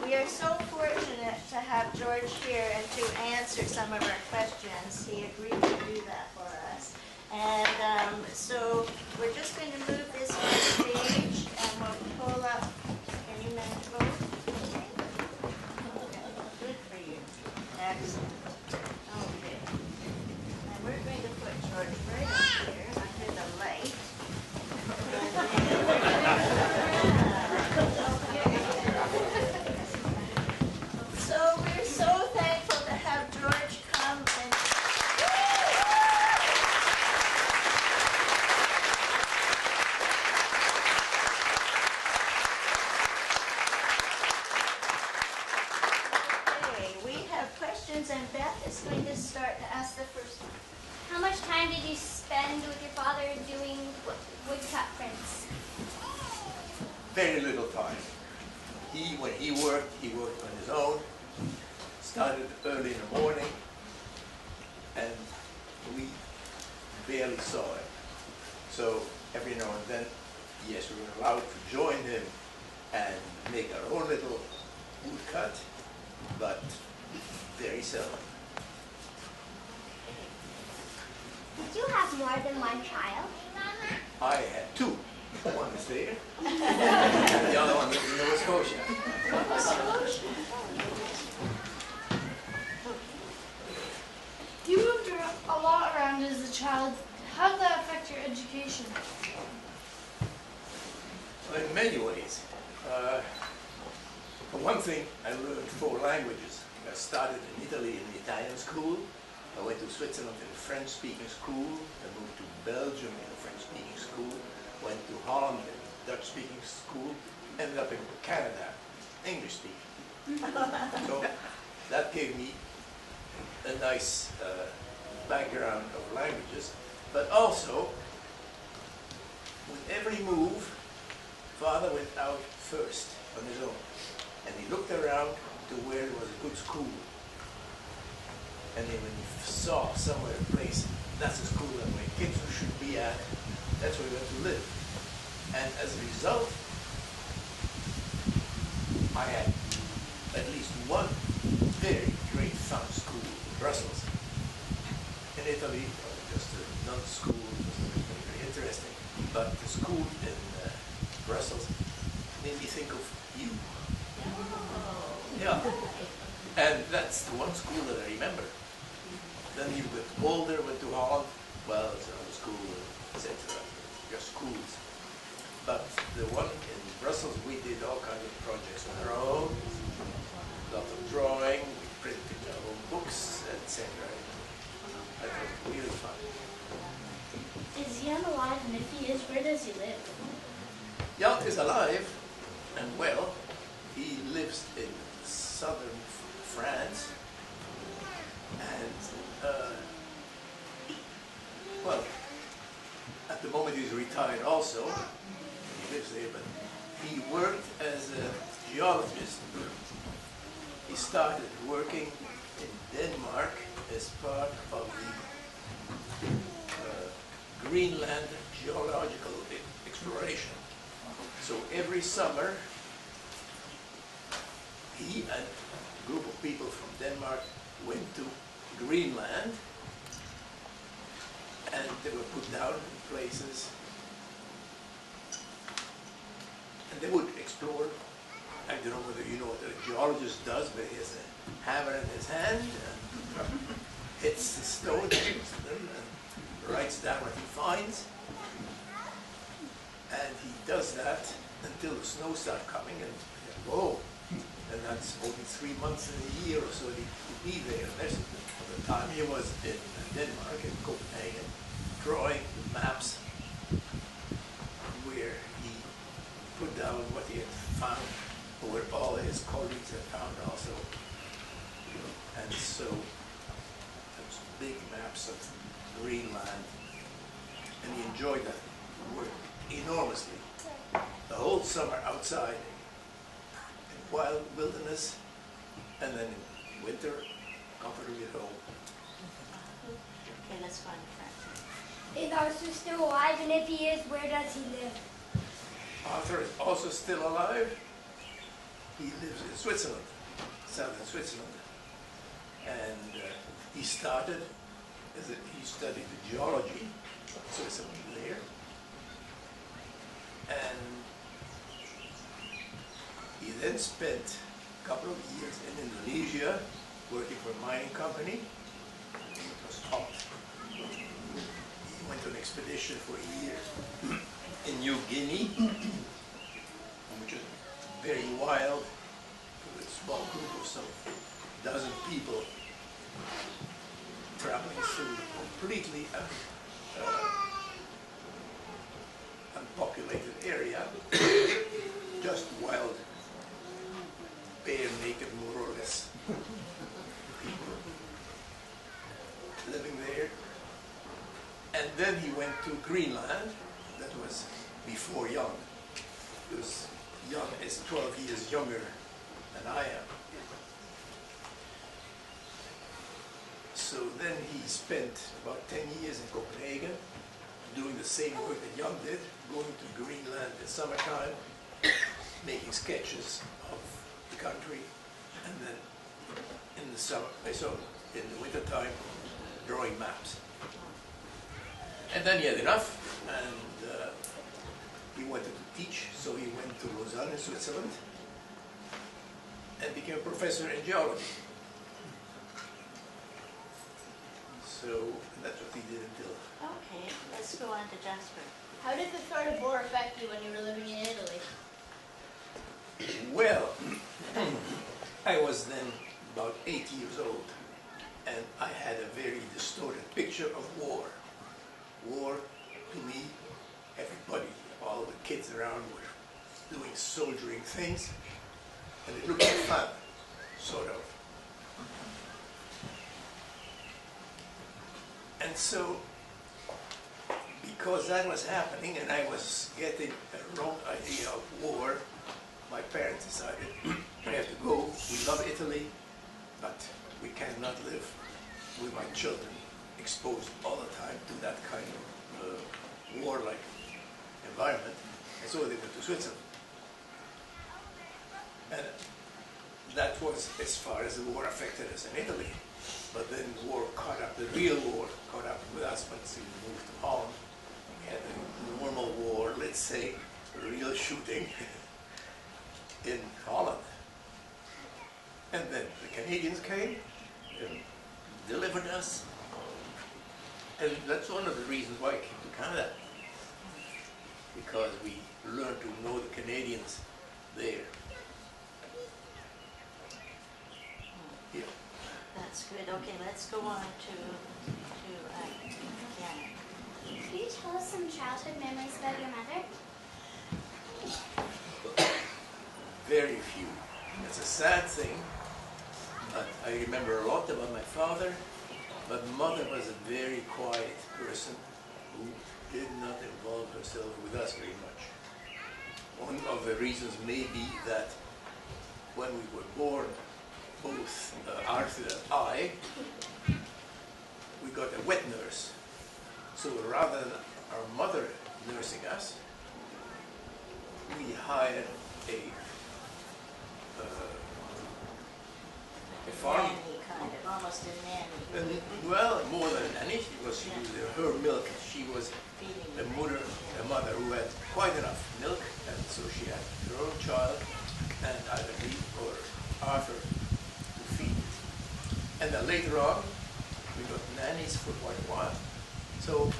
We are so fortunate to have George here and to answer some of our questions. He agreed to do that for us. And so we're just going to move this page and we'll pull up. Can you manage both? Okay. Good for you. Excellent. Okay. And we're going to put George right up here under the light. So we're so thankful to have George come and okay, we have questions and Beth is going to start to ask the first one. How much time did you spend with your father doing woodcut prints? Very little time. When he worked on his own, started early in the morning, and we barely saw it. So every now and then, yes, we were allowed to join him and make our own little woodcut, but very seldom. Did you have more than one child? I had two. One is there, and the other one is in Nova Scotia. You moved a lot around as a child. How did that affect your education? In many ways. For one thing, I learned 4 languages. I started in Italy in the Italian school. I went to Switzerland in a French-speaking school. I moved to Belgium in a French-speaking school. Went to Holland in a Dutch-speaking school. Ended up in Canada, English-speaking. So that gave me a nice background of languages. But also, with every move, Father went out first on his own. And he looked around to where there was a good school. And then when he saw somewhere a place, that's a school that my kids should be at, that's where we went to live. And as a result, I had at least one very great fun school in Brussels. In Italy, just a nun school, just very interesting. But the school in Brussels made me think of you. Yeah. And that's the one school that I remember. Then you got older, went to Holland, well, it's another school, etc. Just schools. But the one in Brussels, we did all kinds of projects on our own, a lot of drawing, we printed our own books, etc. That was really fun. Is Jan alive, and if he is, where does he live? Jan is alive and well. He lives in southern France, and well, at the moment he's retired also. He lives there, but he worked as a geologist. He started working in Denmark as part of the Greenland geological exploration. So every summer, he and a group of people from Denmark went to Greenland, and they were put down in places, and they would explore. I don't know whether you know what a geologist does, but he has a hammer in his hand and hits the stone and writes down what he finds. And he does that until the snow starts coming, and whoa, and that's only 3 months in a year or so he could be there. And there's the time he was in Denmark, in Copenhagen, drawing maps where he put down what he had found, or where all his colleagues had found also. And so there's big maps of Greenland, and he enjoyed that work enormously. The whole summer outside in wild wilderness, and then in winter comfortably at home. Okay, that's fine. Is Arthur still alive, and if he is, where does he live? Arthur is also still alive. he lives in Switzerland, southern Switzerland. And he started, he studied geology in Switzerland there. And he then spent a couple of years in Indonesia working for a mining company. It was hot. He went on an expedition for a year in New Guinea, which is very wild, with a small group of some dozen people traveling through completely unpopulated area, just wild, bare naked more or less people living there. And then he went to Greenland. That was before Jan, because Jan is 12 years younger than I am. So then he spent about 10 years in Copenhagen doing the same work that Jan did, going to Greenland in summertime, making sketches of the country, and then in the summer, in the wintertime, drawing maps. And then he had enough, and he wanted to teach, so he went to Lausanne in Switzerland and became a professor in geology. So that's what he did until. Okay, let's go on to Jasper. How did the threat of war affect you when you were living in Italy? Well, I was then about 8 years old, and I had a very distorted picture of war. War, to me, everybody, all the kids around were doing soldiering things, and it looked like fun, sort of. And so, because that was happening and I was getting a wrong idea of war, my parents decided we have to go. We love Italy, but we cannot live with my children exposed all the time to that kind of war-like environment. And so they went to Switzerland. And that was as far as the war affected us in Italy. But then the war caught up, the real war caught up with us once we moved to Holland. We had a normal war, let's say, real shooting in Holland. And then the Canadians came and delivered us. And that's one of the reasons why I came to Canada. Because we learned to know the Canadians there. Yeah. That's good. Okay, let's go on to Janet. Can you tell us some childhood memories about your mother? Very few. It's a sad thing, but I remember a lot about my father. But mother was a very quiet person who did not involve herself with us very much. One of the reasons may be that when we were born, both Arthur and I, we got a wet nurse. So rather than our mother nursing us, we hired a farm. Nanny, kind of, almost a nanny. And, well, more than a nanny, because she used her milk. She was Feeding a you. mother who had quite enough milk, and so she had her own child, and either me or Arthur to feed. And then later on, we got nannies for quite a while. So,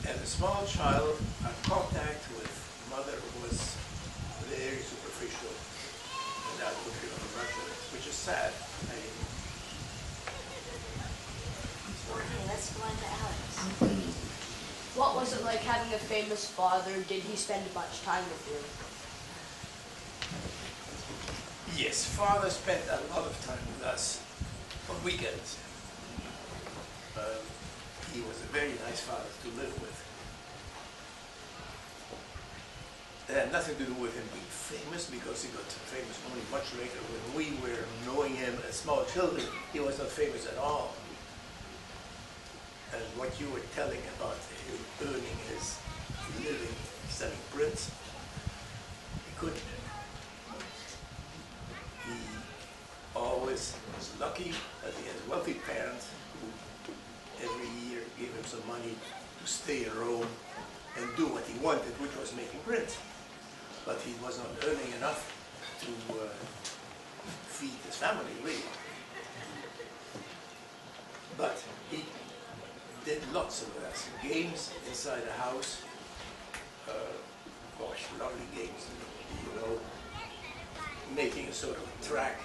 as a small child, our contact with mother was very superficial, and I don't remember much of it, which is sad. Okay, let's go on to Alex. What was it like having a famous father? Did he spend much time with you? Yes, father spent a lot of time with us on weekends. He was a very nice father to live with. It had nothing to do with him being famous, because he got famous only much later. When we were knowing him as small children, he was not famous at all. And what you were telling about him earning his living selling prints, he couldn't. lucky that he has wealthy parents who every year gave him some money to stay in Rome and do what he wanted, which was making prints. But he was not earning enough to feed his family, really. But he did lots of games inside the house. Gosh, lovely games, you know, making a sort of track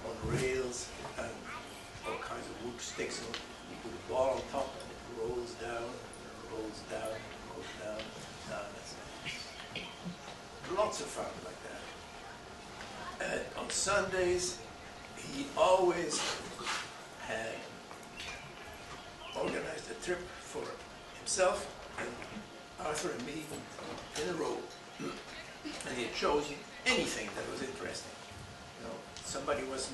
on rails and all kinds of wood sticks. And you put a ball on top and it rolls down, rolls down, rolls down, down. That's lots of fun like that. And on Sundays, he always had organized a trip for himself and Arthur and me in a row. And he had chosen anything that was interesting. You know, somebody was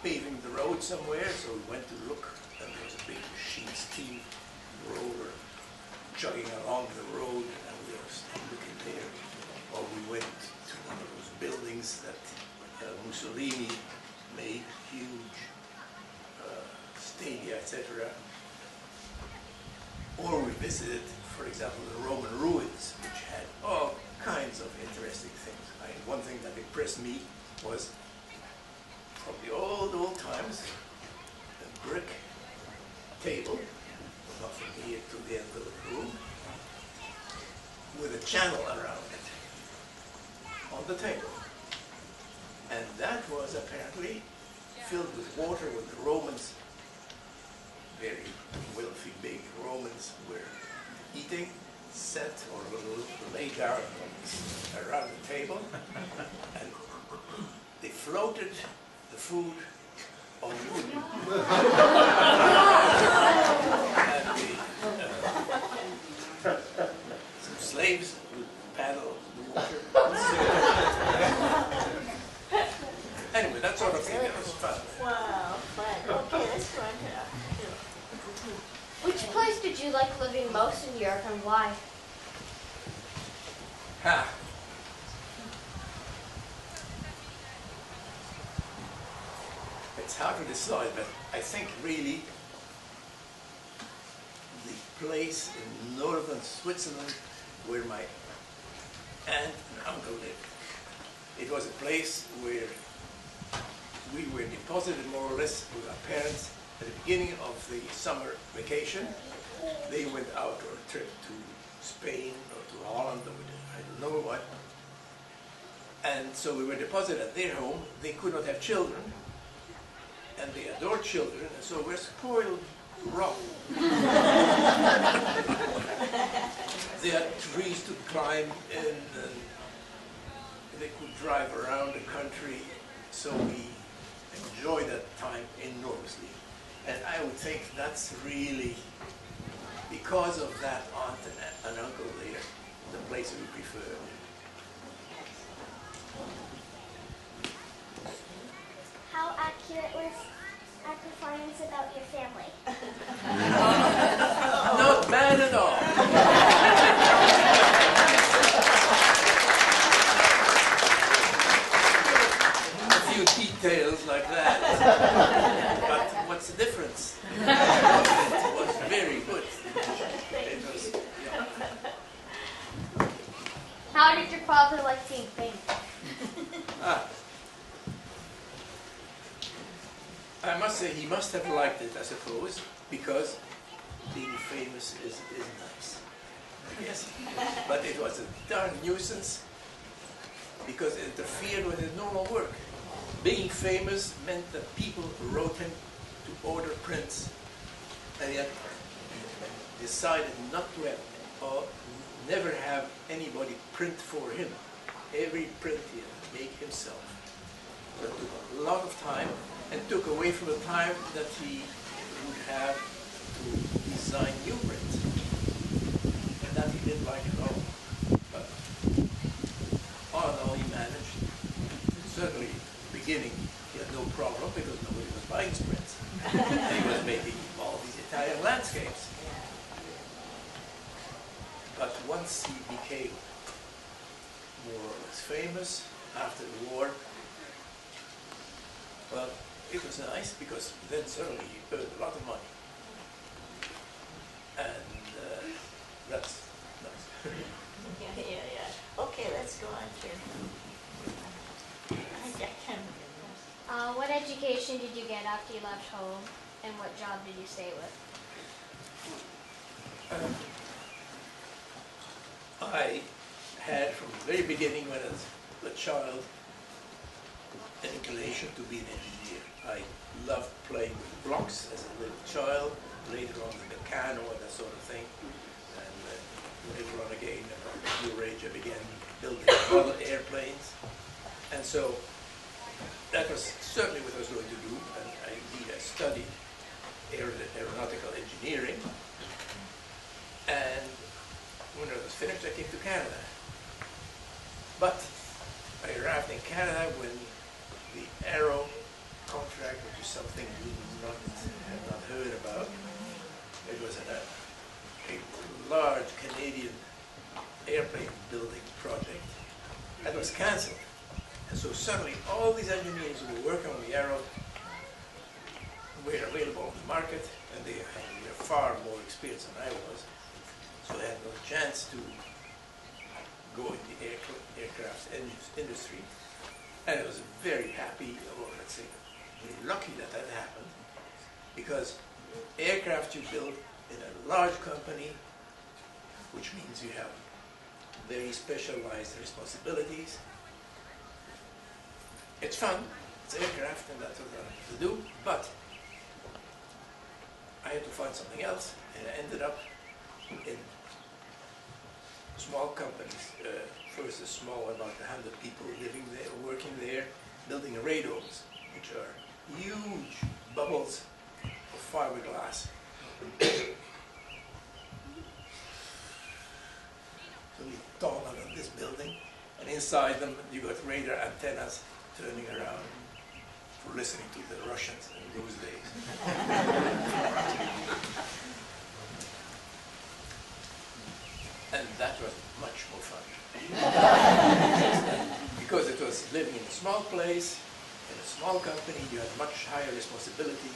paving the road somewhere, so we went to look, and there was a big machine steam roller chugging along the road, and we were looking there. Or we went to one of those buildings that Mussolini made, huge stadia, etc. Or we visited, for example, the Roman ruins, which had all kinds of interesting things. One thing that impressed me was, from the old times, a brick table, not from here to the end of the room, with a channel around it on the table. And that was apparently filled with water when the Romans, very wealthy, big Romans, were eating, sat or lay down around the table, and they floated the food on wood. And some slaves would paddle the water. Anyway, that sort of thing, that was fun. Wow, fun. Okay, that's fun. Which place did you like living most in Europe and why? Ha! It's hard to decide, but I think really the place in northern Switzerland where my aunt and uncle lived. It was a place where we were deposited more or less with our parents at the beginning of the summer vacation. They went out on a trip to Spain or to Holland or I don't know what. And so we were deposited at their home. They could not have children. And they adored children, and so we're spoiled rotten. They had trees to climb in, and they could drive around the country, so we enjoyed that time enormously. And I would think that's really, because of that aunt and uncle there, the place we prefer. How accurate was Acrophonians about your family? Not bad at all. A few details like that. But what's the difference? It was very good. It was, yeah. How did your father like being famous? I must say he must have liked it, I suppose, because being famous is nice. Yes. But it was a darn nuisance because it interfered with his normal work. Being famous meant that people wrote him to order prints, and yet he decided not to have or never have anybody print for him. Every print he had to make himself. That took a lot of time and took away from the time that he would have to design new prints. And that he didn't like at all. But all in all, he managed. Certainly, at the beginning, he had no problem because nobody was buying his prints. And he was making all these Italian landscapes. But once he became more or less famous after the war, well, it was nice because then suddenly you earned a lot of money. And that's nice. Yeah. Okay, let's go on to. I can. What education did you get after you left home, and what job did you stay with? I had from the very beginning when I was a child an inclination to be an engineer. I loved playing with blocks as a little child, later on the piano and that sort of thing. And later on again, around the new age, I began building model airplanes. And so that was certainly what I was going to do. And I studied aeronautical engineering. And when I was finished, I came to Canada. But I arrived in Canada when the Aero contract, which is something we had not heard about. It was a large Canadian airplane building project that was cancelled. And so suddenly all these engineers who were working on the Aero were available on the market, and they were far more experienced than I was. So I had no chance to go in the aircraft industry. And I was very happy, or let's say, very lucky that that happened, because aircraft you build in a large company, which means you have very specialized responsibilities. It's fun, it's aircraft, and that's what I have to do, but I had to find something else, and I ended up in small companies. First a small, about 100 people living there, working there, building radomes, which are huge bubbles of fiberglass. So we taller than this building, and inside them you got radar antennas turning around for listening to the Russians in those days. And that was much more fun. Because it was living in a small place, in a small company, you had much higher responsibility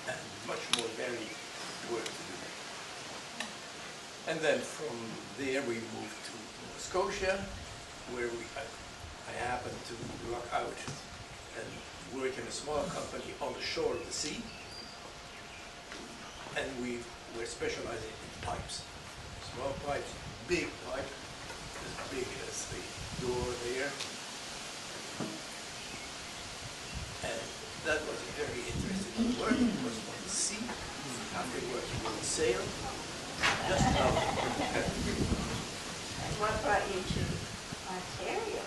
and much more varied work to do. And then from there we moved to Nova Scotia, where I happened to luck out and work in a small company on the shore of the sea. And we were specializing in pipes. Small pipes, big pipe, as big as the door there. And that was very interesting work. It was on the sea. After working on sail, just now. And what brought you to Ontario?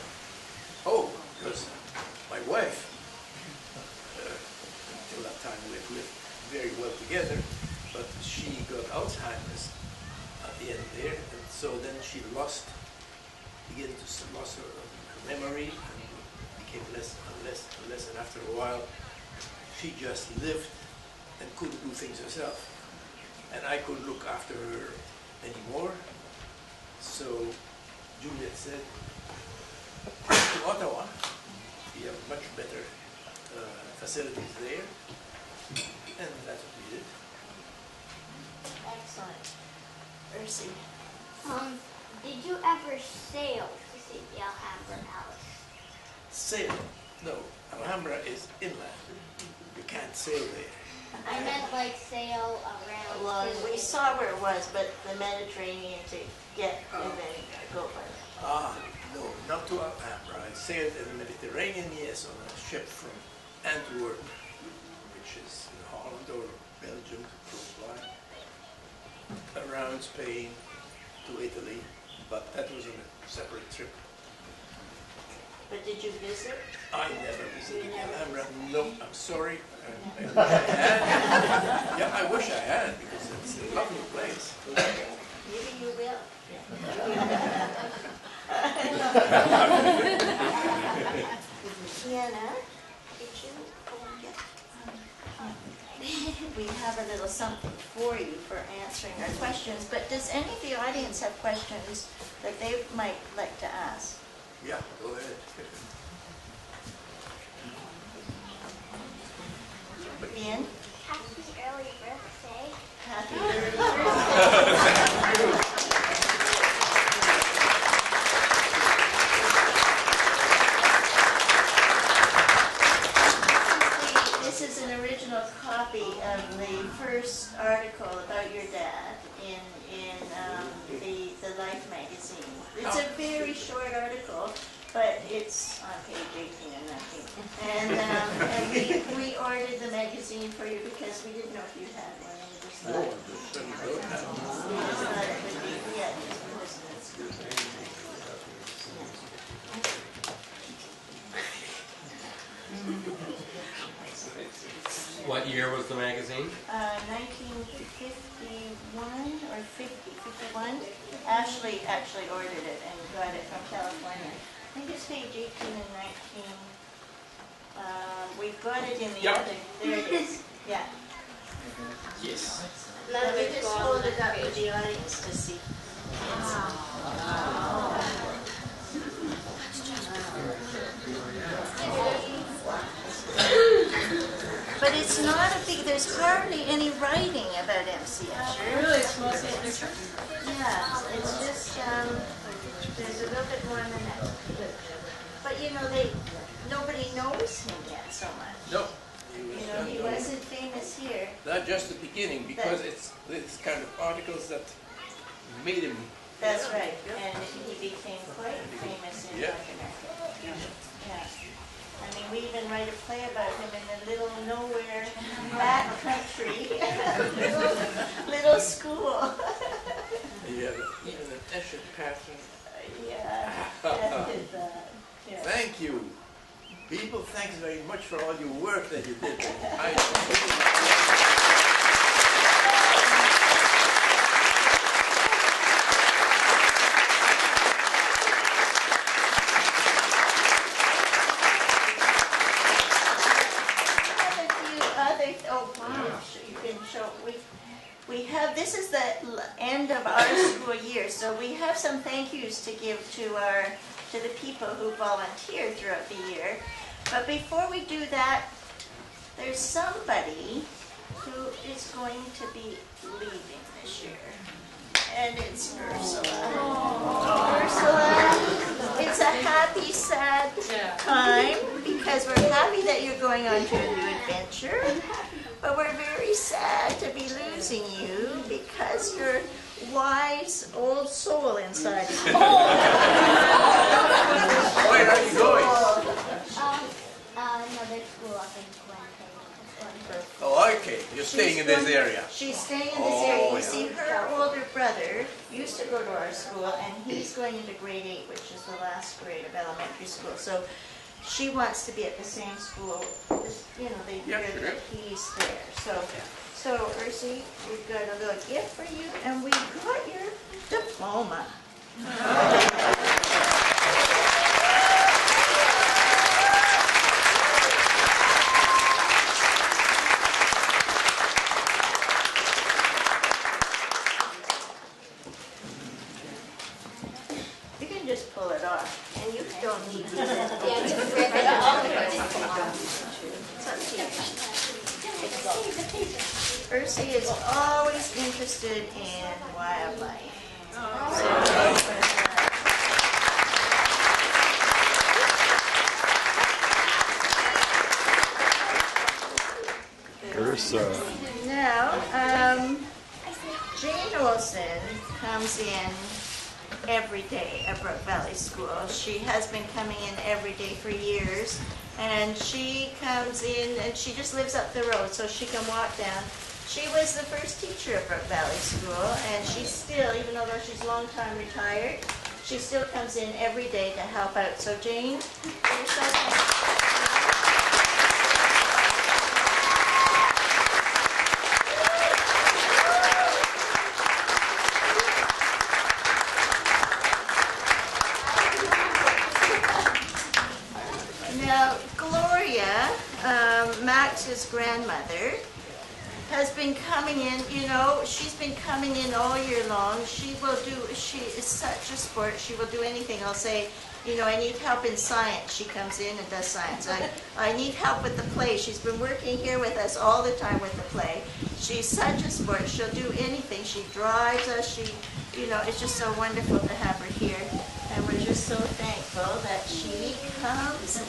Oh, because my wife, until that time we had lived very well together, but she got Alzheimer's at the end there, and so then she lost her memory and became less and less and less, and after a while she just lived and couldn't do things herself, and I couldn't look after her anymore. So Juliet said, to Ottawa, you have much better facilities there, and that's what we did. Excellent. Ursi. Did you ever sail to see the Alhambra Palace? Sail? No, Alhambra is inland. You can't sail there. I meant like sail around. Well, to- we saw where it was, but the Mediterranean to get and then go by that. Ah, no, not to Alhambra. I sailed in the Mediterranean, yes, on a ship from Antwerp, which is in Holland or Belgium, close by, around Spain to Italy, but that was on a separate trip. But did you visit? I never visited Alhambra. No, I'm sorry. I wish I had. Yeah, I wish I had, because it's a lovely place. Maybe you will. Sienna, did you go and get? We have a little something for you for answering our questions, but does any of the audience have questions that they might like to ask? Yeah, go ahead. in. Happy early birthday. Happy early birthday. This is an original copy of the first article about your dad in the Life magazine. It's a very short article, but it's on page 18 and 19. And we ordered the magazine for you because we didn't know if you had one. And we just thought, we just thought it would be, yeah, just What year was the magazine? 1951 or 51. Ashley actually ordered it and got it from California. I think it's page 18 and 19. We've got it in the Yep. other. There it is. Yeah. Yes. Let me just hold it up for the audience to see. But it's not a big, there's hardly any writing about MC Escher. Really, it's mostly a picture. Yeah, it's just, there's a little bit more than that. But you know, nobody knows him yet so much. No. You know, he wasn't famous here. Not just the beginning, because it's kind of articles that made him. That's right, and he became quite famous in Yeah. North America. Yeah. I mean, we even write a play about him in the little nowhere back country, little school. Yeah, even an Escher pattern. Yeah, that did that. Yeah. Thank you. People, thanks very much for all your work that you did. We have, this is the end of our school year, so we have some thank yous to give to the people who volunteer throughout the year. But before we do that, there's somebody who is going to be leaving this year. And it's Ursula. Ursula, it's a happy, sad time because we're happy that you're going on to a new adventure. But we're very sad to be losing you because your wise old soul inside is Where are you going? Another school up in Glen. Oh, okay. You're staying in this area. She's staying in this area. You yeah. see, her older brother used to go to our school, and he's going into grade 8, which is the last grade of elementary school. So she wants to be at the same school, you know, the year that he's there. So Ursi, we've got a little gift for you, and we've got your diploma. You can just pull it off, and you don't need to. Yeah, it's a ribbon. It's up to you. Ursi is always interested in wildlife. Ursa. Now, Jane Olson comes in every day at Brook Valley School. She has been coming in every day for years, and she comes in and she just lives up the road, so she can walk down. She was the first teacher at Brook Valley School, and she's still, even though she's long time retired, she still comes in every day to help out. So Jane, give yourself a hand. Now, Gloria, Max's grandmother, has been coming in, you know, she's been coming in all year long. She is such a sport, she will do anything. I'll say, you know, I need help in science. She comes in and does science. I need help with the play. She's been working here with us all the time with the play. She's such a sport. She'll do anything. She drives us. She, you know, it's just so wonderful to have her here. And we're just so thankful that she comes.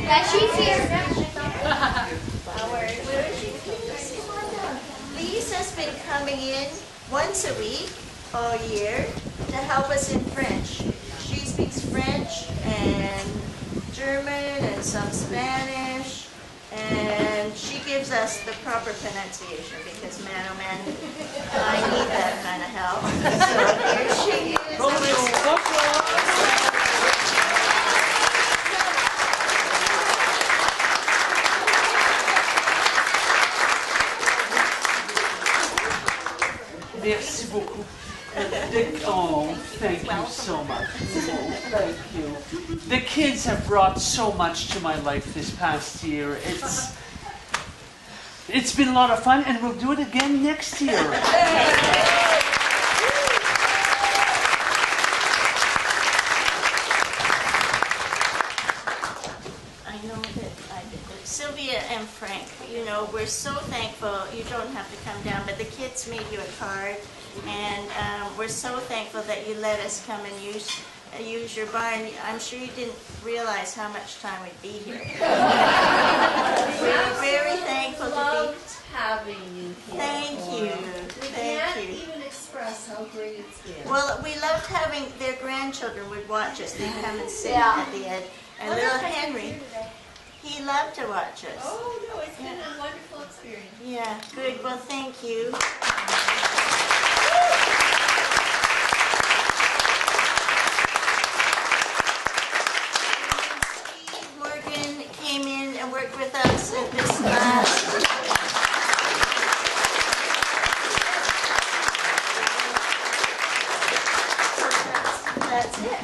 Yeah, she's here. Lisa's been coming in once a week all year to help us in French. She speaks French and German and some Spanish, and she gives us the proper pronunciation because, man, oh man, I need that kind of help. So here she is. Merci beaucoup. Oh, thank you so much. Oh, thank you. The kids have brought so much to my life this past year. It's been a lot of fun, and we'll do it again next year. Sylvia and Frank, you know, we're so thankful. You don't have to come down, but the kids made you a card, and we're so thankful that you let us come and use your barn. I'm sure you didn't realize how much time we'd be here. We're very thankful to be having you here. Thank you. We can't even express how great it's been. Well, we loved having their grandchildren would watch us. They'd come and sit at the end. And little Henry, he loved to watch us. Oh, no, it's been a wonderful experience. Yeah, good. Well, thank you. Steve Morgan came in and worked with us at this last. That's it.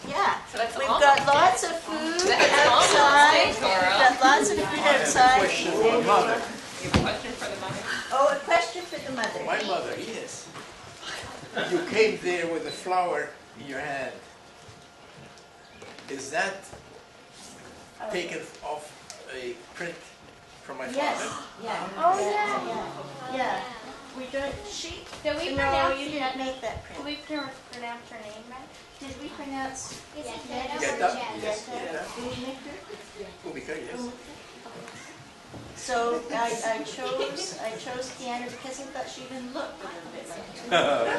Yeah. So that's We've almost got lots of food outside. We've got lots of food outside. Question for the mother. You have a question for the mother? Oh, a question for the mother. My mother, yes. You came there with a flower in your hand. Is that taken off a print from my Yes. father? Yeah. Oh, Yeah. Yeah. We don't. She. Did we No, pronounce you didn't make that print. Did we pronounce her name right? Did we pronounce? Yes, Yetta? Yes. Yetta? Yes. So I chose Deanna because I thought she even looked a little bit like her.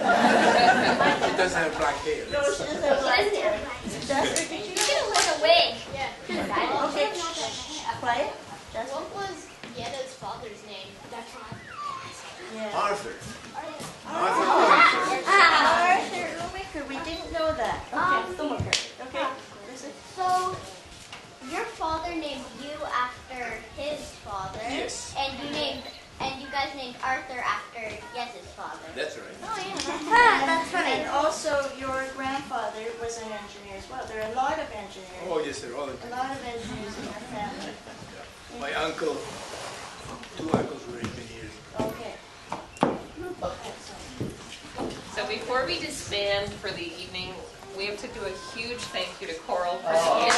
She doesn't have black hair. No, she doesn't have black hair. Does her? Did you? You should have worn a wig. Yeah. Okay. Quiet. Just. What was Yetta's father's name? That's right. Yeah. Arthur. Arthur Umaker. We didn't know that. Okay. Okay. What is it? So, your father named you after his father. Yes. And you guys named Arthur after Yes's father. That's right. Oh yeah. That's funny. And also, your grandfather was an engineer as well. There are a lot of engineers. Oh, yes, they're all A lot of engineers in your family. My uncle, two uncles were engineers. Okay. So before we disband for the evening, we have to do a huge thank you to Coral for the year.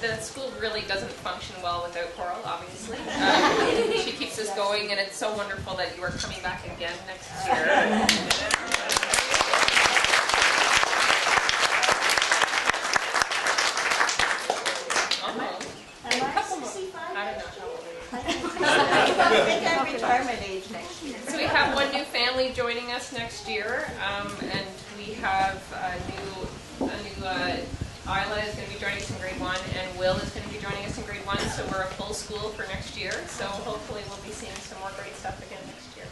The school really doesn't function well without Coral, obviously. She keeps us going, and it's so wonderful that you are coming back again next year. Am I 65? I don't know how old you I think I'm retirement age next year. So we have one new family joining us next year, and we have a new Isla is going to be joining us in grade 1, and Will is going to be joining us in grade 1, so we're a full school for next year. So hopefully we'll be seeing some more great stuff again next year.